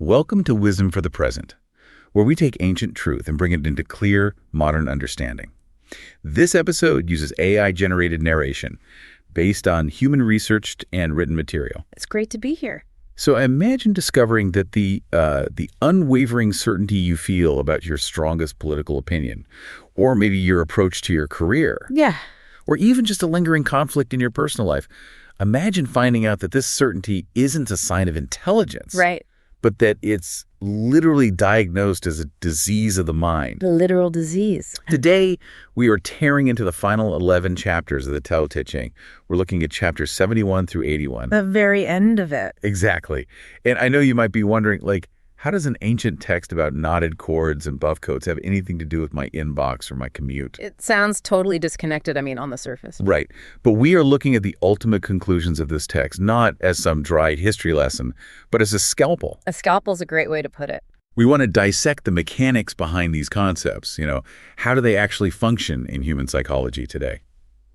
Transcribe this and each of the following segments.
Welcome to Wisdom for the Present, where we take ancient truth and bring it into clear, modern understanding. This episode uses AI-generated narration based on human-researched and written material. It's great to be here. So imagine discovering that the unwavering certainty you feel about your strongest political opinion, or maybe your approach to your career. Yeah. Or even just a lingering conflict in your personal life. Imagine finding out that this certainty isn't a sign of intelligence. Right. But that it's literally diagnosed as a disease of the mind. The literal disease. Today, we are tearing into the final 11 chapters of the Tao Te Ching. We're looking at chapters 71 through 81. The very end of it. Exactly. And I know you might be wondering, how does an ancient text about knotted cords and buff coats have anything to do with my inbox or my commute? It sounds totally disconnected, on the surface. Right. But we are looking at the ultimate conclusions of this text, not as some dry history lesson, but as a scalpel. A scalpel's a great way to put it. We want to dissect the mechanics behind these concepts. How do they actually function in human psychology today?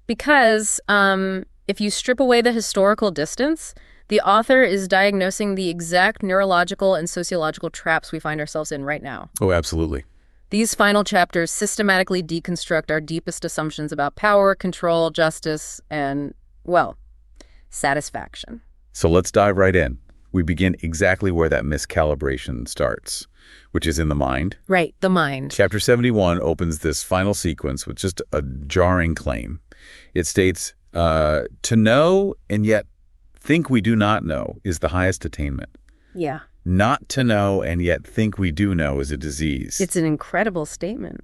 Because if you strip away the historical distance, the author is diagnosing the exact neurological and sociological traps we find ourselves in right now. Oh, absolutely. These final chapters systematically deconstruct our deepest assumptions about power, control, justice, and, satisfaction. So let's dive right in. We begin exactly where that miscalibration starts, which is in the mind. Right, the mind. Chapter 71 opens this final sequence with just a jarring claim. It states, to know and yet think we do not know is the highest attainment. Yeah. Not to know and yet think we do know is a disease. It's an incredible statement.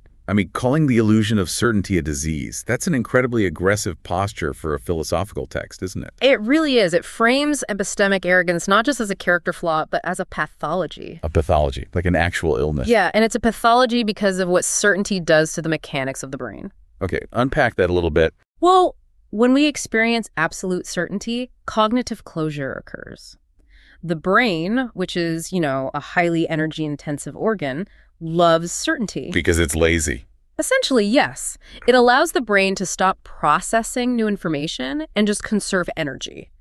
Calling the illusion of certainty a disease, that's an incredibly aggressive posture for a philosophical text, isn't it? It really is. It frames epistemic arrogance not just as a character flaw, but as a pathology. A pathology, like an actual illness. Yeah, and it's a pathology because of what certainty does to the mechanics of the brain. Okay, unpack that a little bit. Well, when we experience absolute certainty, cognitive closure occurs. The brain, which is, a highly energy-intensive organ, loves certainty. Because it's lazy. Essentially, yes. It allows the brain to stop processing new information and just conserve energy.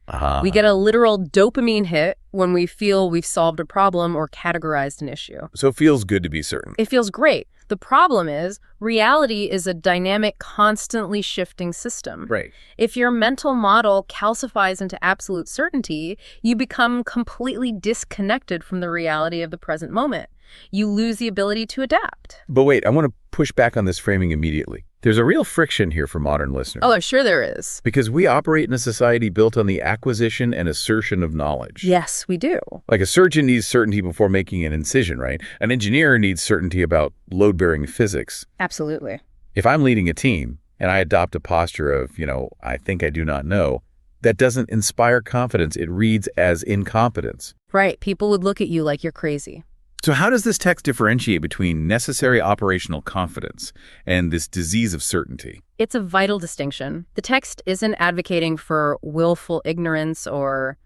We get a literal dopamine hit when we feel we've solved a problem or categorized an issue. So it feels good to be certain. It feels great. The problem is, reality is a dynamic, constantly shifting system. Right. If your mental model calcifies into absolute certainty, you become completely disconnected from the reality of the present moment. You lose the ability to adapt. But wait, I want to push back on this framing immediately. There's a real friction here for modern listeners. Oh, sure there is. Because we operate in a society built on the acquisition and assertion of knowledge. Yes, we do. Like a surgeon needs certainty before making an incision, right? An engineer needs certainty about load-bearing physics. Absolutely. If I'm leading a team and I adopt a posture of, I think I do not know, that doesn't inspire confidence. It reads as incompetence. Right. People would look at you like you're crazy. So how does this text differentiate between necessary operational confidence and this disease of certainty? It's a vital distinction. The text isn't advocating for willful ignorance or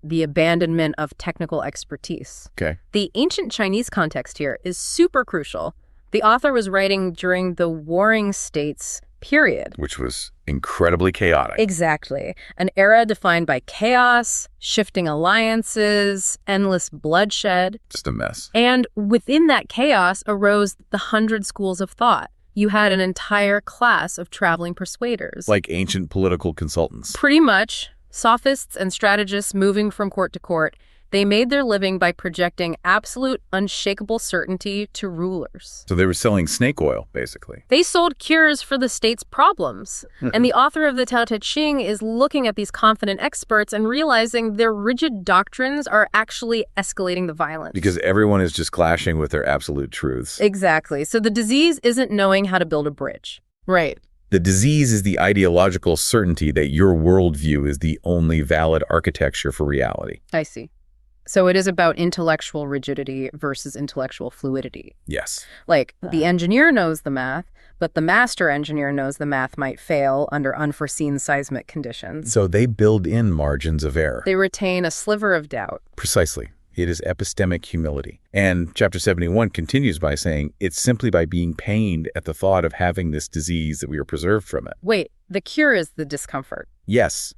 the abandonment of technical expertise. Okay. The ancient Chinese context here is super crucial. The author was writing during the Warring States period. Which was incredibly chaotic. Exactly. An era defined by chaos, shifting alliances, endless bloodshed. Just a mess. And within that chaos arose the 100 schools of thought. You had an entire class of traveling persuaders. Like ancient political consultants. Pretty much. Sophists and strategists moving from court to court. They made their living by projecting absolute, unshakable certainty to rulers. So they were selling snake oil, basically. They sold cures for the state's problems. And the author of the Tao Te Ching is looking at these confident experts and realizing their rigid doctrines are actually escalating the violence. Because everyone is just clashing with their absolute truths. Exactly. So the disease isn't knowing how to build a bridge. Right. The disease is the ideological certainty that your worldview is the only valid architecture for reality. I see. So it is about intellectual rigidity versus intellectual fluidity. Yes. The engineer knows the math, but the master engineer knows the math might fail under unforeseen seismic conditions. So they build in margins of error. They retain a sliver of doubt. Precisely. It is epistemic humility. And chapter 71 continues by saying, it's simply by being pained at the thought of having this disease that we are preserved from it. Wait, the cure is the discomfort. Yes.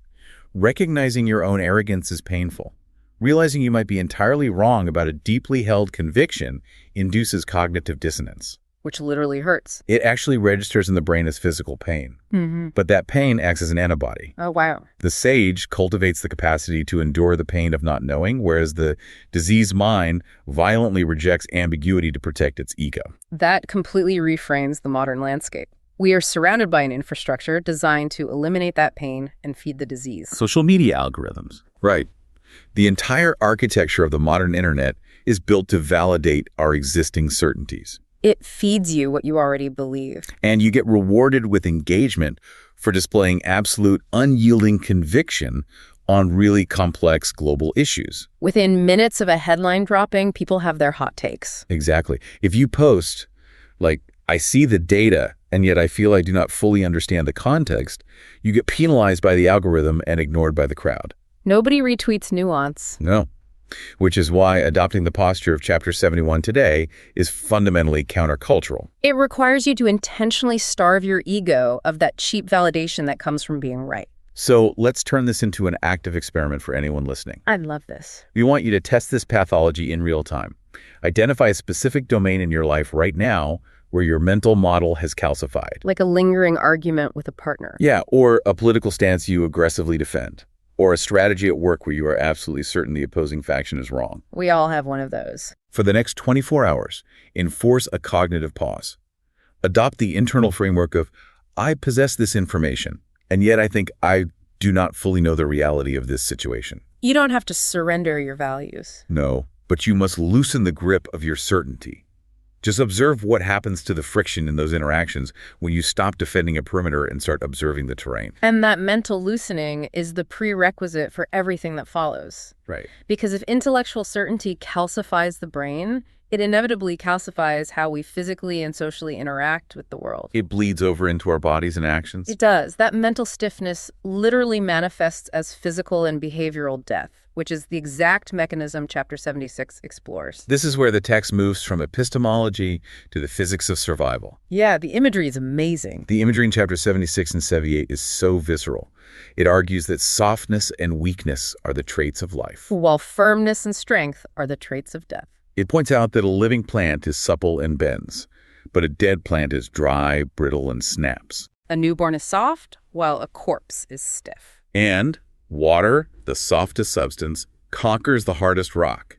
Recognizing your own arrogance is painful. Realizing you might be entirely wrong about a deeply held conviction induces cognitive dissonance. Which literally hurts. It actually registers in the brain as physical pain. But that pain acts as an antibody. Oh, wow. The sage cultivates the capacity to endure the pain of not knowing, whereas the diseased mind violently rejects ambiguity to protect its ego. That completely reframes the modern landscape. We are surrounded by an infrastructure designed to eliminate that pain and feed the disease. Social media algorithms. Right. The entire architecture of the modern internet is built to validate our existing certainties. It feeds you what you already believe. And you get rewarded with engagement for displaying absolute unyielding conviction on really complex global issues. Within minutes of a headline dropping, people have their hot takes. Exactly. If you post, like, I see the data, and yet I feel I do not fully understand the context, you get penalized by the algorithm and ignored by the crowd. Nobody retweets nuance. No. Which is why adopting the posture of Chapter 71 today is fundamentally countercultural. It requires you to intentionally starve your ego of that cheap validation that comes from being right. So let's turn this into an active experiment for anyone listening. I love this. We want you to test this pathology in real time. Identify a specific domain in your life right now where your mental model has calcified. Like a lingering argument with a partner. Yeah, or a political stance you aggressively defend. Or a strategy at work where you are absolutely certain the opposing faction is wrong. We all have one of those. For the next 24 hours, enforce a cognitive pause. Adopt the internal framework of, I possess this information, and yet I think I do not fully know the reality of this situation. You don't have to surrender your values. No, but you must loosen the grip of your certainty. Just observe what happens to the friction in those interactions when you stop defending a perimeter and start observing the terrain. And that mental loosening is the prerequisite for everything that follows. Right. Because if intellectual certainty calcifies the brain, it inevitably calcifies how we physically and socially interact with the world. It bleeds over into our bodies and actions. It does. That mental stiffness literally manifests as physical and behavioral death, which is the exact mechanism Chapter 76 explores. This is where the text moves from epistemology to the physics of survival. Yeah, the imagery is amazing. The imagery in Chapter 76 and 78 is so visceral. It argues that softness and weakness are the traits of life, while firmness and strength are the traits of death. It points out that a living plant is supple and bends, but a dead plant is dry, brittle, and snaps. A newborn is soft, while a corpse is stiff. And water, the softest substance, conquers the hardest rock.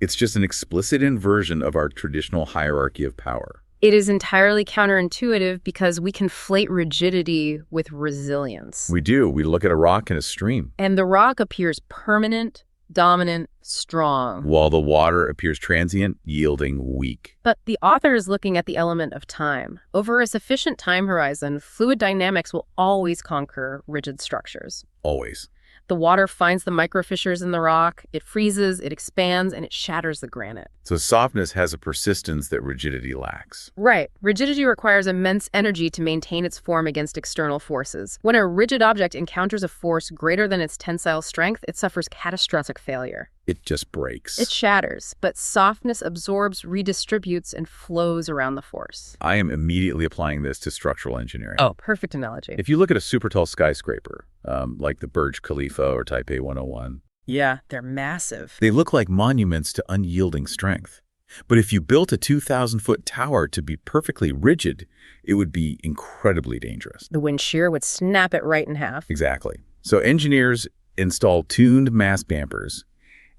It's just an explicit inversion of our traditional hierarchy of power. It is entirely counterintuitive because we conflate rigidity with resilience. We do. We look at a rock in a stream. And the rock appears permanent, dominant, strong. While the water appears transient, yielding, weak. But the author is looking at the element of time. Over a sufficient time horizon, fluid dynamics will always conquer rigid structures. Always. The water finds the microfissures in the rock, it freezes, it expands, and it shatters the granite. So softness has a persistence that rigidity lacks. Right. Rigidity requires immense energy to maintain its form against external forces. When a rigid object encounters a force greater than its tensile strength, it suffers catastrophic failure. It just breaks. It shatters, but softness absorbs, redistributes, and flows around the force. I am immediately applying this to structural engineering. Oh, perfect analogy. If you look at a super tall skyscraper, like the Burj Khalifa or Taipei 101, yeah, they're massive. they look like monuments to unyielding strength. But if you built a 2,000-foot tower to be perfectly rigid, it would be incredibly dangerous. The wind shear would snap it right in half. Exactly. So engineers install tuned mass dampers,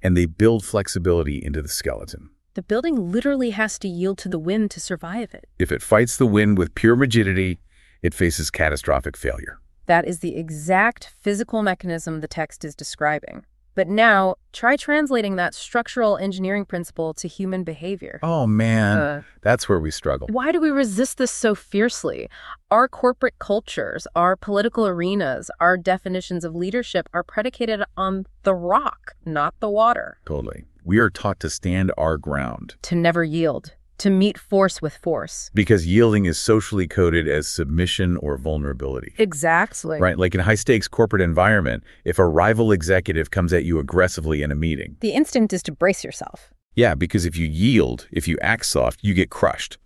and they build flexibility into the skeleton. The building literally has to yield to the wind to survive it. If it fights the wind with pure rigidity, it faces catastrophic failure. That is the exact physical mechanism the text is describing. But now, try translating that structural engineering principle to human behavior. Oh, man, that's where we struggle. Why do we resist this so fiercely? Our corporate cultures, our political arenas, our definitions of leadership are predicated on the rock, not the water. Totally. We are taught to stand our ground. To never yield. To meet force with force. Because yielding is socially coded as submission or vulnerability. Exactly. Right, like in a high-stakes corporate environment, if a rival executive comes at you aggressively in a meeting. The instinct is to brace yourself. Yeah, because if you yield, if you act soft, you get crushed.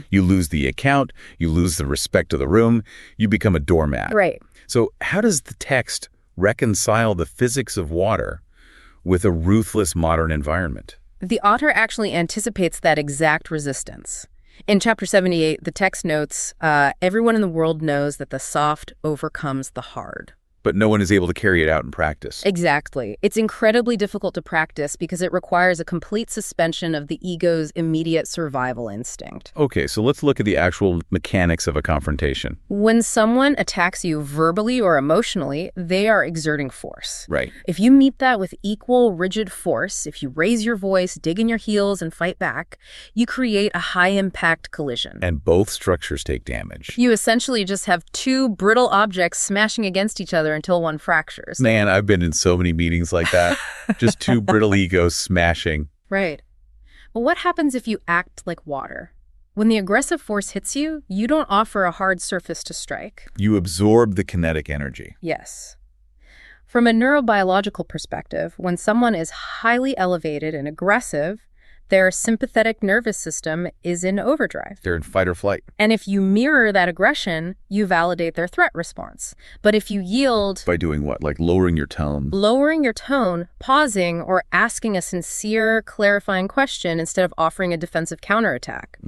You lose the account, you lose the respect of the room, you become a doormat. Right. So how does the text reconcile the physics of water with a ruthless modern environment. The author actually anticipates that exact resistance. In Chapter 78, the text notes, everyone in the world knows that the soft overcomes the hard. But no one is able to carry it out in practice. Exactly. It's incredibly difficult to practice because it requires a complete suspension of the ego's immediate survival instinct. Okay, so let's look at the actual mechanics of a confrontation. When someone attacks you verbally or emotionally, they are exerting force. Right. If you meet that with equal, rigid force, if you raise your voice, dig in your heels, and fight back, you create a high-impact collision. And both structures take damage. You essentially just have two brittle objects smashing against each other until one fractures. Man, I've been in so many meetings like that. Just two brittle egos smashing. Right. Well, what happens if you act like water? When the aggressive force hits you, you don't offer a hard surface to strike. You absorb the kinetic energy. Yes. From a neurobiological perspective, when someone is highly elevated and aggressive, their sympathetic nervous system is in overdrive. They're in fight or flight. And if you mirror that aggression, you validate their threat response. But if you yield... By doing what? Like lowering your tone? Lowering your tone, pausing, or asking a sincere, clarifying question instead of offering a defensive counterattack.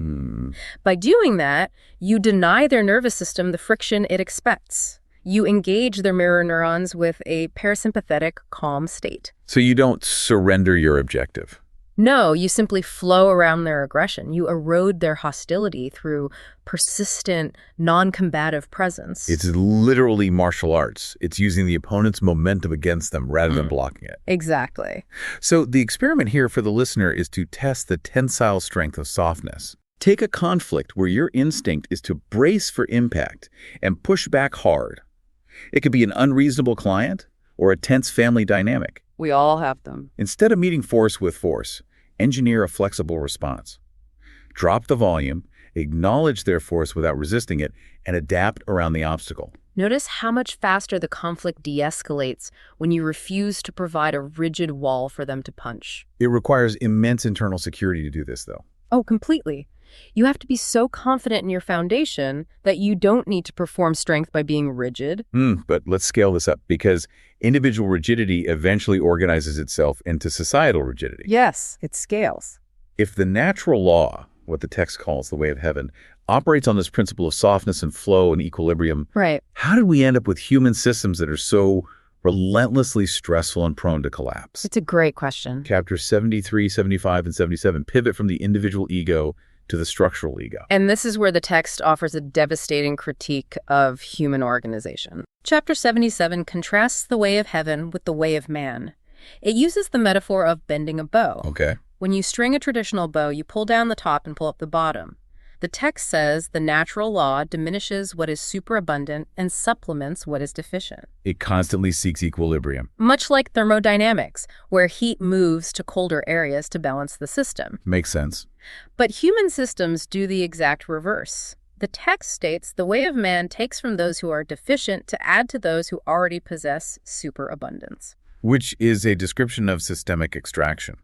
By doing that, you deny their nervous system the friction it expects. You engage their mirror neurons with a parasympathetic, calm state. So you don't surrender your objective. No, you simply flow around their aggression. You erode their hostility through persistent, non-combative presence. It's literally martial arts. It's using the opponent's momentum against them rather than blocking it. Exactly. So the experiment here for the listener is to test the tensile strength of softness. Take a conflict where your instinct is to brace for impact and push back hard. It could be an unreasonable client or a tense family dynamic. We all have them. Instead of meeting force with force, engineer a flexible response. Drop the volume, acknowledge their force without resisting it, and adapt around the obstacle. Notice how much faster the conflict de-escalates when you refuse to provide a rigid wall for them to punch. It requires immense internal security to do this, though. Oh, completely. You have to be so confident in your foundation that you don't need to perform strength by being rigid. But let's scale this up, because individual rigidity eventually organizes itself into societal rigidity. Yes, it scales. If the natural law, what the text calls the way of heaven, operates on this principle of softness and flow and equilibrium, right, how did we end up with human systems that are so relentlessly stressful and prone to collapse? It's a great question. Chapters 73, 75, and 77 pivot from the individual ego to the structural ego. And this is where the text offers a devastating critique of human organization. Chapter 77 contrasts the way of heaven with the way of man. It uses the metaphor of bending a bow. Okay. When you string a traditional bow, you pull down the top and pull up the bottom. The text says the natural law diminishes what is superabundant and supplements what is deficient. It constantly seeks equilibrium. Much like thermodynamics, where heat moves to colder areas to balance the system. Makes sense. But human systems do the exact reverse. The text states the way of man takes from those who are deficient to add to those who already possess superabundance. Which is a description of systemic extraction.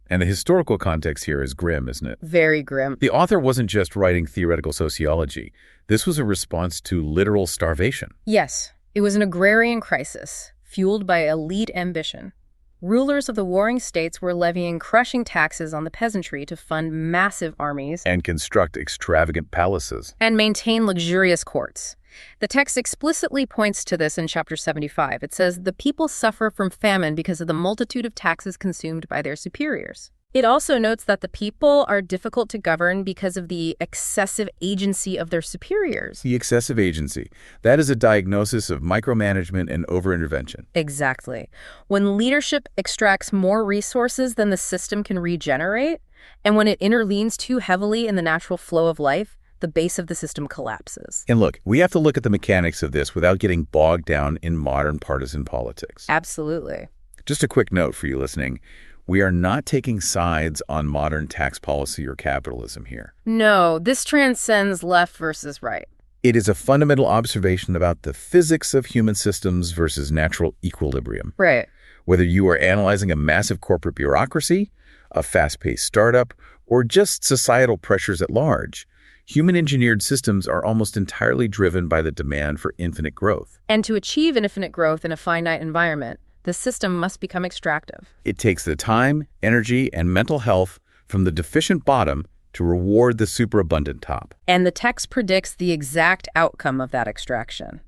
And the historical context here is grim, isn't it? Very grim. The author wasn't just writing theoretical sociology. This was a response to literal starvation. Yes, it was an agrarian crisis, fueled by elite ambition. Rulers of the warring states were levying crushing taxes on the peasantry to fund massive armies and construct extravagant palaces. And maintain luxurious courts. The text explicitly points to this in Chapter 75. It says, the people suffer from famine because of the multitude of taxes consumed by their superiors. It also notes that the people are difficult to govern because of the excessive agency of their superiors. The excessive agency. That is a diagnosis of micromanagement and over-intervention. Exactly. When leadership extracts more resources than the system can regenerate, and when it intervenes too heavily in the natural flow of life, the base of the system collapses. And look, we have to look at the mechanics of this without getting bogged down in modern partisan politics. Absolutely. Just a quick note for you listening. We are not taking sides on modern tax policy or capitalism here. No, this transcends left versus right. It is a fundamental observation about the physics of human systems versus natural equilibrium. Right. Whether you are analyzing a massive corporate bureaucracy, a fast-paced startup, or just societal pressures at large, human-engineered systems are almost entirely driven by the demand for infinite growth. And to achieve infinite growth in a finite environment, The system must become extractive. It takes the time, energy, and mental health from the deficient bottom to reward the superabundant top. And the text predicts the exact outcome of that extraction.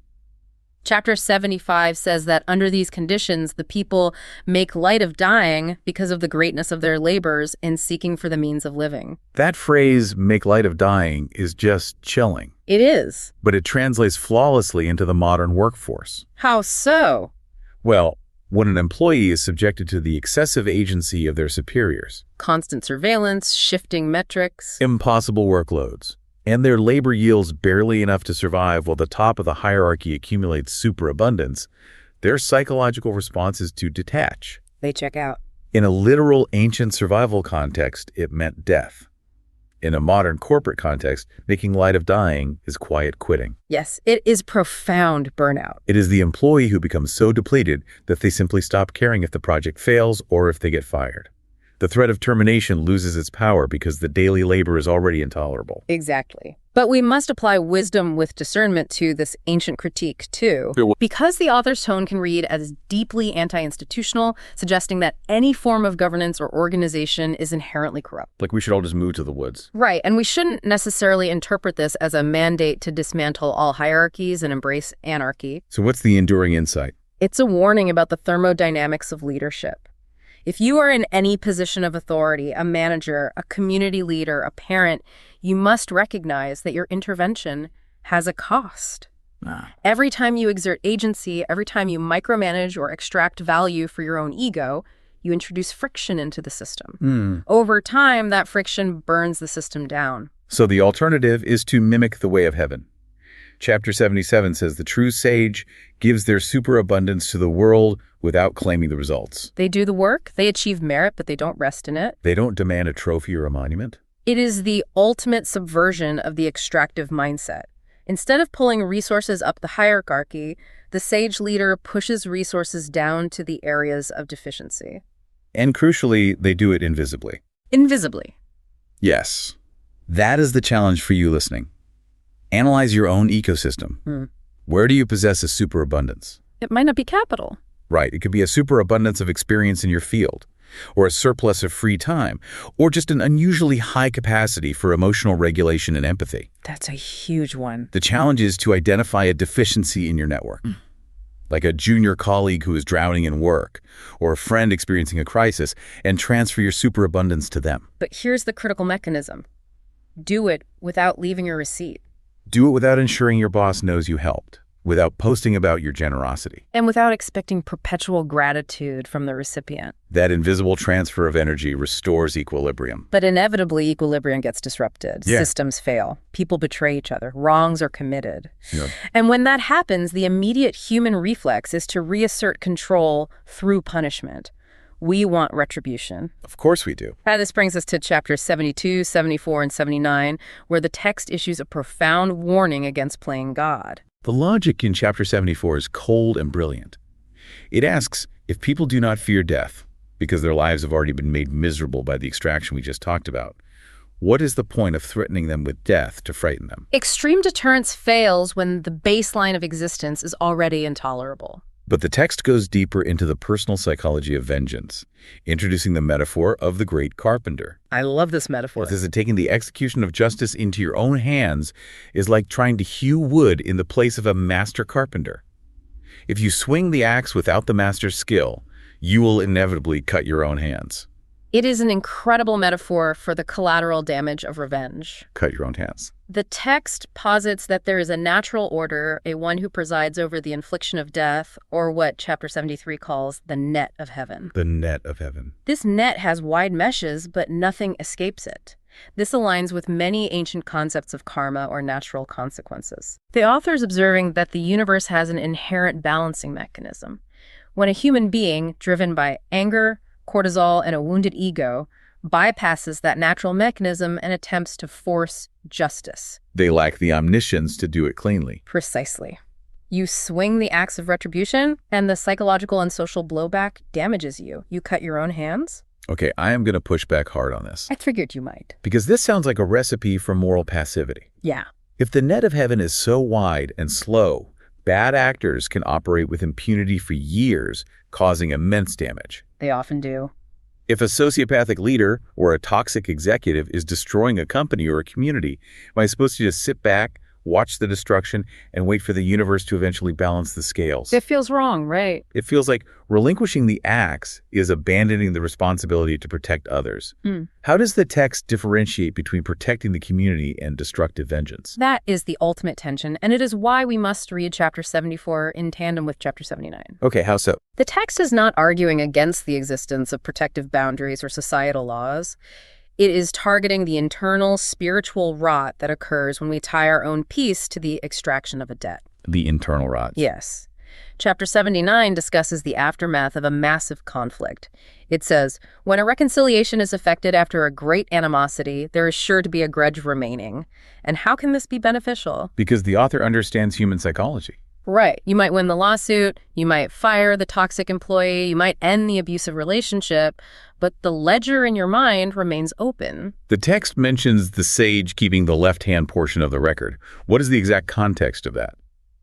Chapter 75 says that under these conditions, the people make light of dying because of the greatness of their labors in seeking for the means of living. That phrase, make light of dying, is just chilling. It is. But it translates flawlessly into the modern workforce. How so? Well, when an employee is subjected to the excessive agency of their superiors, Constant surveillance, shifting metrics. impossible workloads, and their labor yields barely enough to survive while the top of the hierarchy accumulates superabundance, their psychological response is to detach. They check out. In a literal ancient survival context, it meant death. In a modern corporate context, making light of dying is quiet quitting. Yes, it is profound burnout. It is the employee who becomes so depleted that they simply stop caring if the project fails or if they get fired. The threat of termination loses its power because the daily labor is already intolerable. Exactly. But we must apply wisdom with discernment to this ancient critique, too. Because the author's tone can read as deeply anti-institutional, suggesting that any form of governance or organization is inherently corrupt. Like we should all just move to the woods. Right, and we shouldn't necessarily interpret this as a mandate to dismantle all hierarchies and embrace anarchy. So what's the enduring insight? It's a warning about the thermodynamics of leadership. If you are in any position of authority, a manager, a community leader, a parent, you must recognize that your intervention has a cost. Every time you exert agency, every time you micromanage or extract value for your own ego, you introduce friction into the system. Over time, that friction burns the system down. So the alternative is to mimic the way of heaven. Chapter 77 says the true sage gives their superabundance to the world without claiming the results. They do the work, they achieve merit, but they don't rest in it. They don't demand a trophy or a monument. It is the ultimate subversion of the extractive mindset. Instead of pulling resources up the hierarchy, the sage leader pushes resources down to the areas of deficiency. And crucially, they do it invisibly. Invisibly. Yes. That is the challenge for you listening. Analyze your own ecosystem. Where do you possess a superabundance? It might not be capital. Right. It could be a superabundance of experience in your field, or a surplus of free time, or just an unusually high capacity for emotional regulation and empathy. That's a huge one. The challenge is to identify a deficiency in your network, like a junior colleague who is drowning in work, or a friend experiencing a crisis, and transfer your superabundance to them. But here's the critical mechanism. Do it without leaving a receipt. Do it without ensuring your boss knows you helped, without posting about your generosity. And without expecting perpetual gratitude from the recipient. That invisible transfer of energy restores equilibrium. But inevitably, equilibrium gets disrupted. Yeah. Systems fail. People betray each other. Wrongs are committed. Yeah. And when that happens, the immediate human reflex is to reassert control through punishment. We want retribution. Of course we do. This brings us to chapters 72, 74, and 79, where the text issues a profound warning against playing God. The logic in chapter 74 is cold and brilliant. It asks, if people do not fear death, because their lives have already been made miserable by the extraction we just talked about, what is the point of threatening them with death to frighten them? Extreme deterrence fails when the baseline of existence is already intolerable. But the text goes deeper into the personal psychology of vengeance, introducing the metaphor of the great carpenter. I love this metaphor. It says that taking the execution of justice into your own hands is like trying to hew wood in the place of a master carpenter. If you swing the axe without the master's skill, you will inevitably cut your own hands. It is an incredible metaphor for the collateral damage of revenge. Cut your own hands. The text posits that there is a natural order, a one who presides over the infliction of death, or what chapter 73 calls the net of heaven. The net of heaven. This net has wide meshes, but nothing escapes it. This aligns with many ancient concepts of karma or natural consequences. The author is observing that the universe has an inherent balancing mechanism. When a human being, driven by anger, cortisol, and a wounded ego, bypasses that natural mechanism and attempts to force justice. They lack the omniscience to do it cleanly. Precisely. You swing the axe of retribution, and the psychological and social blowback damages you. You cut your own hands? Okay, I am going to push back hard on this. I figured you might. Because this sounds like a recipe for moral passivity. Yeah. If the net of heaven is so wide and slow, bad actors can operate with impunity for years, causing immense damage. They often do. If a sociopathic leader or a toxic executive is destroying a company or a community, am I supposed to just sit back, watch the destruction, and wait for the universe to eventually balance the scales? It feels wrong, right? It feels like relinquishing the axe is abandoning the responsibility to protect others. How does the text differentiate between protecting the community and destructive vengeance? That is the ultimate tension, and it is why we must read Chapter 74 in tandem with Chapter 79. Okay, how so? The text is not arguing against the existence of protective boundaries or societal laws. It is targeting the internal spiritual rot that occurs when we tie our own peace to the extraction of a debt. The internal rot. Yes. Chapter 79 discusses the aftermath of a massive conflict. It says, when a reconciliation is effected after a great animosity, there is sure to be a grudge remaining. And how can this be beneficial? Because the author understands human psychology. Right. You might win the lawsuit, you might fire the toxic employee, you might end the abusive relationship, but the ledger in your mind remains open. The text mentions the sage keeping the left-hand portion of the record. What is the exact context of that?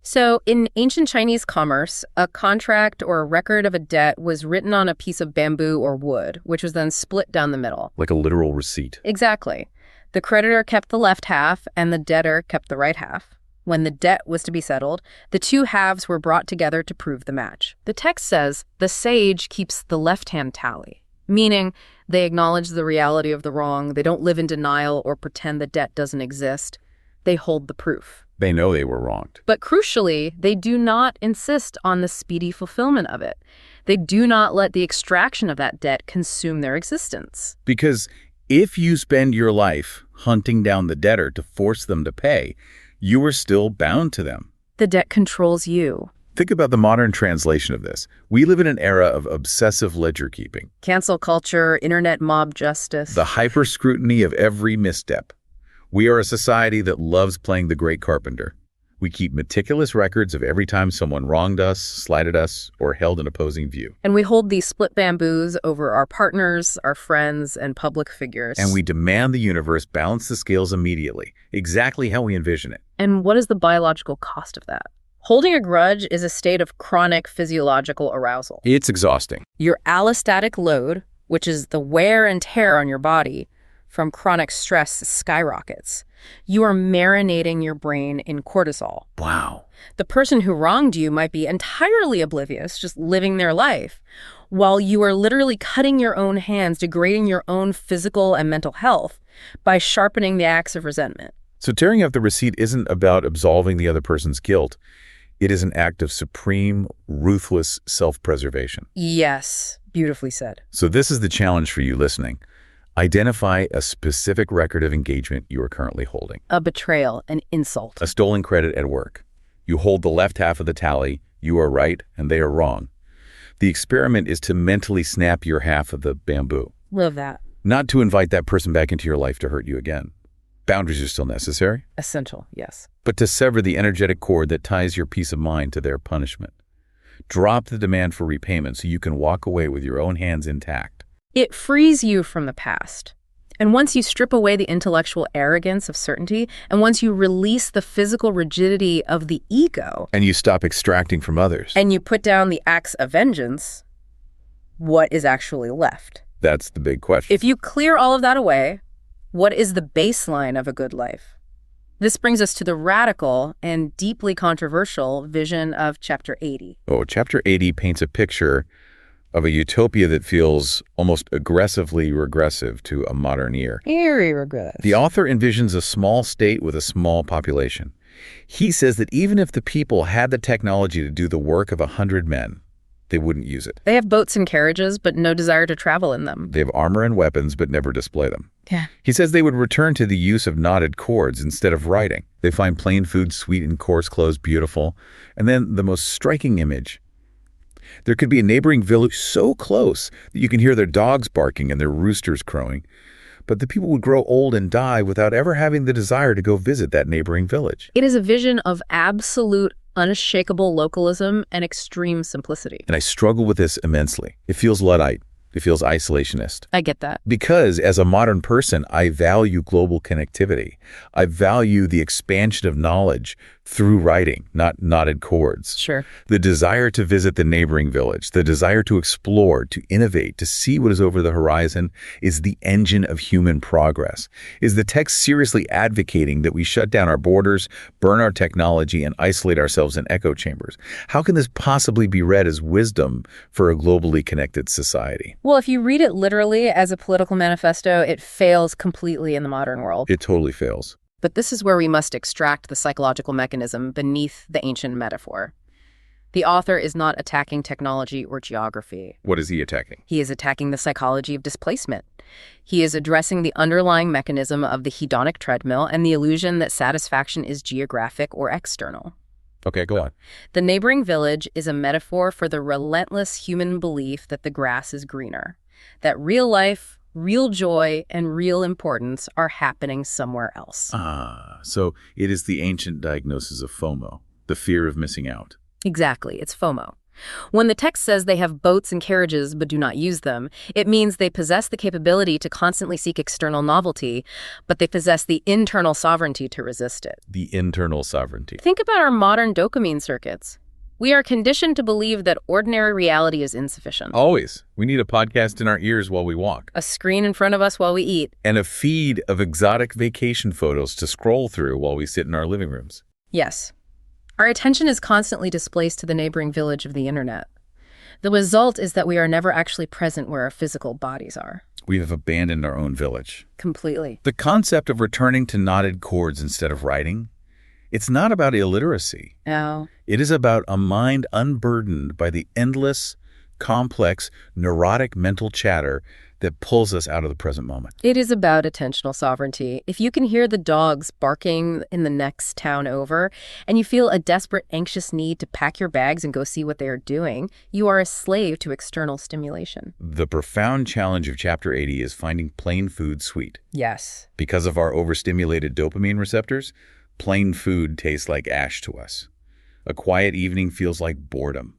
So, in ancient Chinese commerce, a contract or a record of a debt was written on a piece of bamboo or wood, which was then split down the middle. Like a literal receipt. Exactly. The creditor kept the left half and the debtor kept the right half. When the debt was to be settled, the two halves were brought together to prove the match. The text says the sage keeps the left-hand tally, meaning they acknowledge the reality of the wrong, they don't live in denial or pretend the debt doesn't exist. They hold the proof. They know they were wronged. But crucially, they do not insist on the speedy fulfillment of it. They do not let the extraction of that debt consume their existence. Because if you spend your life hunting down the debtor to force them to pay, you are still bound to them. The debt controls you. Think about the modern translation of this. We live in an era of obsessive ledger keeping. Cancel culture, internet mob justice. The hyper-scrutiny of every misstep. We are a society that loves playing the great carpenter. We keep meticulous records of every time someone wronged us, slighted us, or held an opposing view. And we hold these split bamboos over our partners, our friends, and public figures. And we demand the universe balance the scales immediately, exactly how we envision it. And what is the biological cost of that? Holding a grudge is a state of chronic physiological arousal. It's exhausting. Your allostatic load, which is the wear and tear on your body from chronic stress, skyrockets. You are marinating your brain in cortisol. Wow. The person who wronged you might be entirely oblivious, just living their life, while you are literally cutting your own hands, degrading your own physical and mental health by sharpening the axe of resentment. So tearing up the receipt isn't about absolving the other person's guilt. It is an act of supreme, ruthless self-preservation. Yes, beautifully said. So this is the challenge for you listening. Identify a specific record of engagement you are currently holding. A betrayal, an insult. A stolen credit at work. You hold the left half of the tally. You are right and they are wrong. The experiment is to mentally snap your half of the bamboo. Love that. Not to invite that person back into your life to hurt you again. Boundaries are still necessary. Essential, yes. But to sever the energetic cord that ties your peace of mind to their punishment. Drop the demand for repayment so you can walk away with your own hands intact. It frees you from the past. And once you strip away the intellectual arrogance of certainty, and once you release the physical rigidity of the ego, and you stop extracting from others, and you put down the axe of vengeance, what is actually left? That's the big question. If you clear all of that away, what is the baseline of a good life? This brings us to the radical and deeply controversial vision of Chapter 80. Oh, Chapter 80 paints a picture of a utopia that feels almost aggressively regressive to a modern ear. Very regressive. The author envisions a small state with a small population. He says that even if the people had the technology to do the work of 100 men, they wouldn't use it. They have boats and carriages, but no desire to travel in them. They have armor and weapons, but never display them. Yeah. He says they would return to the use of knotted cords instead of writing. They find plain food sweet and coarse clothes beautiful. And then the most striking image. There could be a neighboring village so close that you can hear their dogs barking and their roosters crowing. But the people would grow old and die without ever having the desire to go visit that neighboring village. It is a vision of absolute, unshakable localism and extreme simplicity. And I struggle with this immensely. It feels Luddite. It feels isolationist. I get that. Because as a modern person, I value global connectivity. I value the expansion of knowledge through writing, not knotted cords. Sure. The desire to visit the neighboring village, the desire to explore, to innovate, to see what is over the horizon is the engine of human progress. Is the text seriously advocating that we shut down our borders, burn our technology, and isolate ourselves in echo chambers? How can this possibly be read as wisdom for a globally connected society? Well, if you read it literally as a political manifesto, it fails completely in the modern world. It totally fails. But this is where we must extract the psychological mechanism beneath the ancient metaphor. The author is not attacking technology or geography. What is he attacking? He is attacking the psychology of displacement. He is addressing the underlying mechanism of the hedonic treadmill and the illusion that satisfaction is geographic or external. Okay, go on. The neighboring village is a metaphor for the relentless human belief that the grass is greener, that real life, real joy, and real importance are happening somewhere else. So it is the ancient diagnosis of FOMO, the fear of missing out. Exactly, it's FOMO. When the text says they have boats and carriages but do not use them, it means they possess the capability to constantly seek external novelty, but they possess the internal sovereignty to resist it. The internal sovereignty. Think about our modern dopamine circuits. We are conditioned to believe that ordinary reality is insufficient. Always. We need a podcast in our ears while we walk. A screen in front of us while we eat. And a feed of exotic vacation photos to scroll through while we sit in our living rooms. Yes. Our attention is constantly displaced to the neighboring village of the internet. The result is that we are never actually present where our physical bodies are. We have abandoned our own village. Completely. The concept of returning to knotted cords instead of writing, it's not about illiteracy. No. It is about a mind unburdened by the endless, complex, neurotic mental chatter that pulls us out of the present moment. It is about attentional sovereignty. If you can hear the dogs barking in the next town over, and you feel a desperate, anxious need to pack your bags and go see what they are doing, you are a slave to external stimulation. The profound challenge of Chapter 80 is finding plain food sweet. Yes. Because of our overstimulated dopamine receptors, plain food tastes like ash to us. A quiet evening feels like boredom.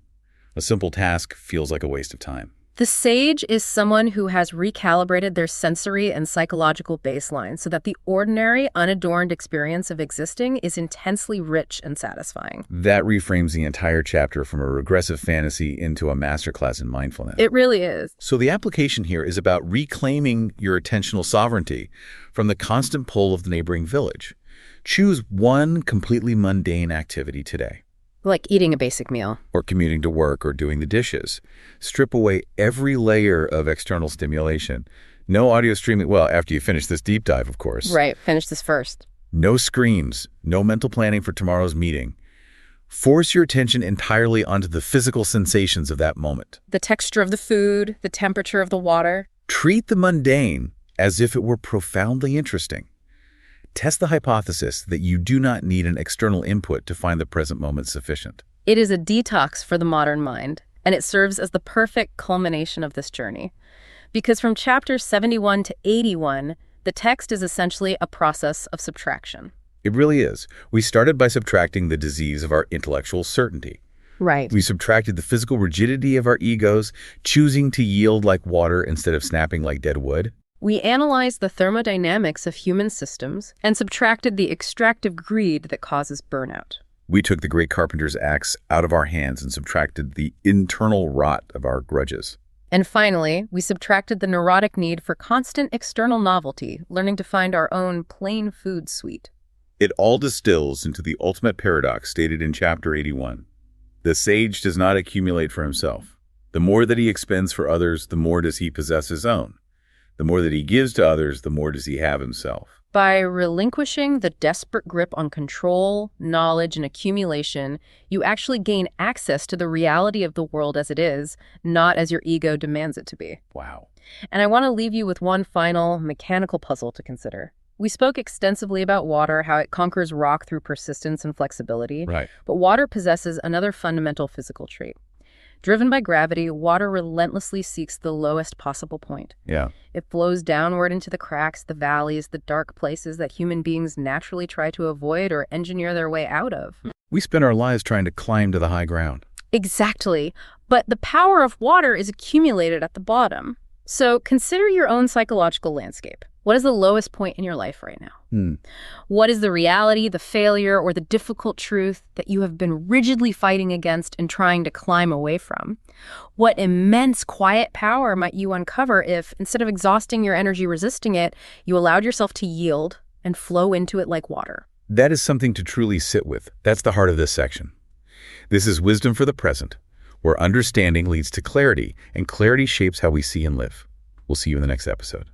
A simple task feels like a waste of time. The sage is someone who has recalibrated their sensory and psychological baseline so that the ordinary, unadorned experience of existing is intensely rich and satisfying. That reframes the entire chapter from a regressive fantasy into a masterclass in mindfulness. It really is. So the application here is about reclaiming your attentional sovereignty from the constant pull of the neighboring village. Choose one completely mundane activity today. Like eating a basic meal. Or commuting to work or doing the dishes. Strip away every layer of external stimulation. No audio streaming, well, after you finish this deep dive, of course. Right, finish this first. No screens, no mental planning for tomorrow's meeting. Force your attention entirely onto the physical sensations of that moment. The texture of the food, the temperature of the water. Treat the mundane as if it were profoundly interesting. Test the hypothesis that you do not need an external input to find the present moment sufficient. It is a detox for the modern mind, and it serves as the perfect culmination of this journey. Because from chapters 71 to 81, the text is essentially a process of subtraction. It really is. We started by subtracting the disease of our intellectual certainty. Right. We subtracted the physical rigidity of our egos, choosing to yield like water instead of snapping like dead wood. We analyzed the thermodynamics of human systems and subtracted the extractive greed that causes burnout. We took the great carpenter's axe out of our hands and subtracted the internal rot of our grudges. And finally, we subtracted the neurotic need for constant external novelty, learning to find our own plain food sweet. It all distills into the ultimate paradox stated in Chapter 81. The sage does not accumulate for himself. The more that he expends for others, the more does he possess his own. The more that he gives to others, the more does he have himself. By relinquishing the desperate grip on control, knowledge, and accumulation, you actually gain access to the reality of the world as it is, not as your ego demands it to be. Wow. And I want to leave you with one final mechanical puzzle to consider. We spoke extensively about water, how it conquers rock through persistence and flexibility. Right. But water possesses another fundamental physical trait. Driven by gravity, water relentlessly seeks the lowest possible point. Yeah. It flows downward into the cracks, the valleys, the dark places that human beings naturally try to avoid or engineer their way out of. We spend our lives trying to climb to the high ground. Exactly. But the power of water is accumulated at the bottom. So consider your own psychological landscape. What is the lowest point in your life right now? What is the reality, the failure, or the difficult truth that you have been rigidly fighting against and trying to climb away from? What immense quiet power might you uncover if, instead of exhausting your energy resisting it, you allowed yourself to yield and flow into it like water? That is something to truly sit with. That's the heart of this section. This is Wisdom for the Present, where understanding leads to clarity, and clarity shapes how we see and live. We'll see you in the next episode.